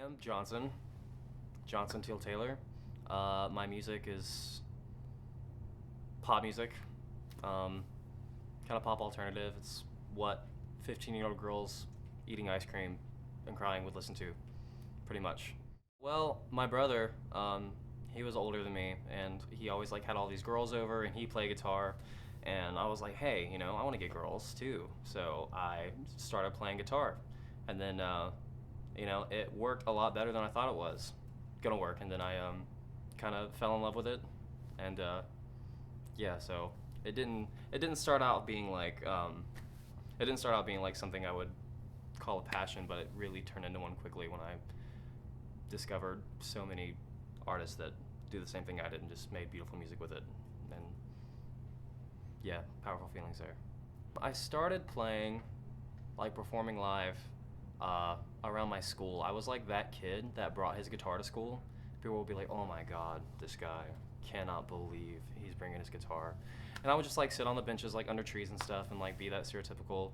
am Johnson Teal Taylor. My music is pop music, kind of pop alternative. It's what 15-year-old girls eating ice cream and crying would listen to, pretty much. Well, my brother, he was older than me, and he always like had all these girls over, and he played guitar, and I was like, hey, I want to get girls too. So I started playing guitar, and then it worked a lot better than I thought it was gonna work, and then I kind of fell in love with it, and yeah, so it didn't start out being like something I would call a passion, but it really turned into one quickly when I discovered so many artists that do the same thing I did and just made beautiful music with it. And yeah, powerful feelings there. I started playing, like performing live, around my school. I was like that kid that brought his guitar to school. People would be like, oh my god, this guy, cannot believe he's bringing his guitar. And I would just like sit on the benches like under trees and stuff and like be that stereotypical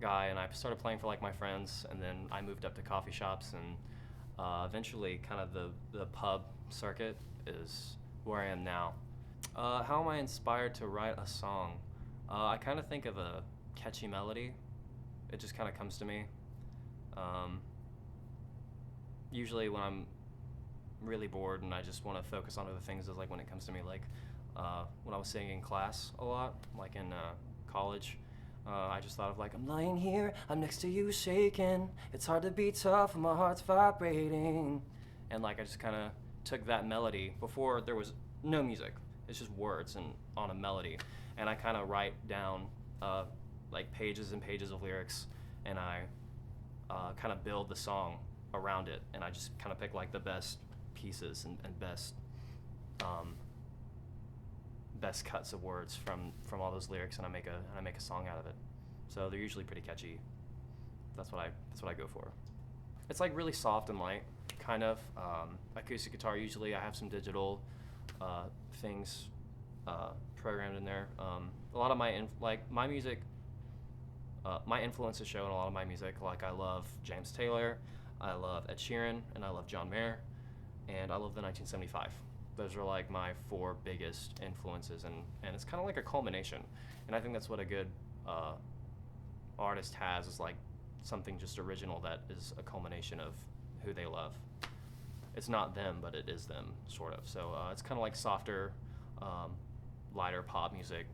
guy. And I started playing for like my friends, and then I moved up to coffee shops, and eventually kind of the pub circuit is where I am now. How am I inspired to write a song? I kind of think of a catchy melody. It just kind of comes to me. Usually when I'm really bored and I just want to focus on other things, is like when it comes to me, like when I was singing in class a lot, like in college. I just thought of like, I'm lying here, I'm next to you shaking, it's hard to be tough and my heart's vibrating. And like I just kind of took that melody before there was no music, it's just words and on a melody, and I kind of write down like pages and pages of lyrics, and I kind of build the song around it, and I just kind of pick like the best pieces and best cuts of words from all those lyrics, and I make a song out of it. So they're usually pretty catchy. That's what I go for. It's like really soft and light, kind of. Acoustic guitar usually. I have some digital things programmed in there. A lot of my music, my influences show in a lot of my music. Like I love James Taylor, I love Ed Sheeran, and I love John Mayer, and I love the 1975. Those are like my four biggest influences, and it's kind of like a culmination. And I think that's what a good artist has, is like something just original that is a culmination of who they love. It's not them, but it is them, sort of. So it's kind of like softer, lighter pop music.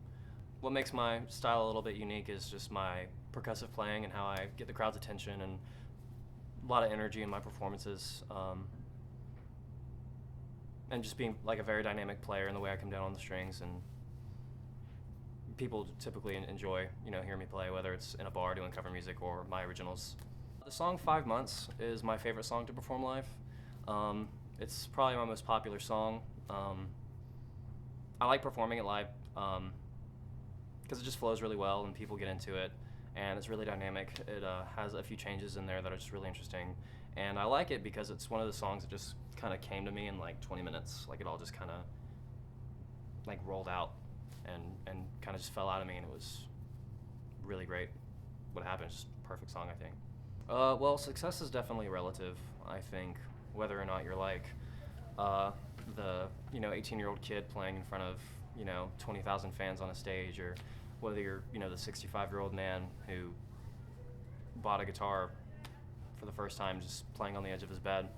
What makes my style a little bit unique is just my percussive playing and how I get the crowd's attention, and a lot of energy in my performances. And just being like a very dynamic player in the way I come down on the strings, and people typically enjoy, hearing me play, whether it's in a bar doing cover music or my originals. The song 5 Months is my favorite song to perform live. It's probably my most popular song. I like performing it live because it just flows really well and people get into it, and it's really dynamic. It has a few changes in there that are just really interesting, and I like it because it's one of the songs that just kind of came to me in like 20 minutes. Like it all just kind of like rolled out and kind of just fell out of me, and it was really great. What happened? Just a perfect song, I think. Well, success is definitely relative, I think, whether or not you're like the 18-year-old kid playing in front of 20,000 fans on a stage, or whether you're the 65-year-old man who bought a guitar for the first time just playing on the edge of his bed.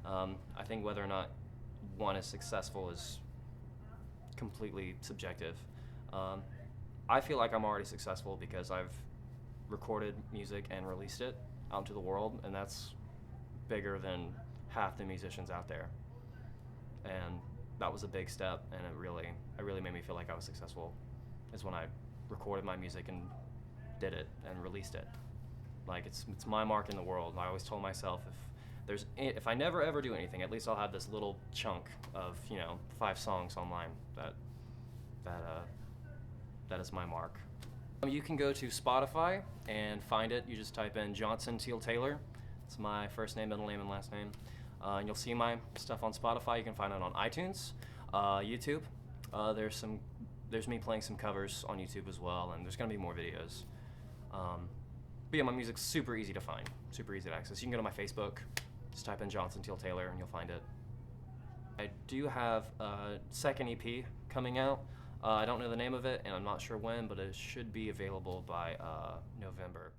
I think whether or not one is successful is completely subjective. I feel like I'm already successful because I've recorded music and released it out into the world, and that's bigger than half the musicians out there. And that was a big step, and it really made me feel like I was successful, is when I recorded my music and did it and released it. Like it's my mark in the world. I always told myself, if I never ever do anything, at least I'll have this little chunk of 5 songs online that is my mark. You can go to Spotify and find it. You just type in Johnson Teal Taylor. It's my first name, middle name, and last name. And you'll see my stuff on Spotify. You can find it on iTunes, YouTube. There's me playing some covers on YouTube as well, and there's gonna be more videos. But yeah, my music's super easy to find, super easy to access. You can go to my Facebook, Just type in Johnson Teal Taylor and you'll find it. I do have a second EP coming out. I don't know the name of it and I'm not sure when, but it should be available by November.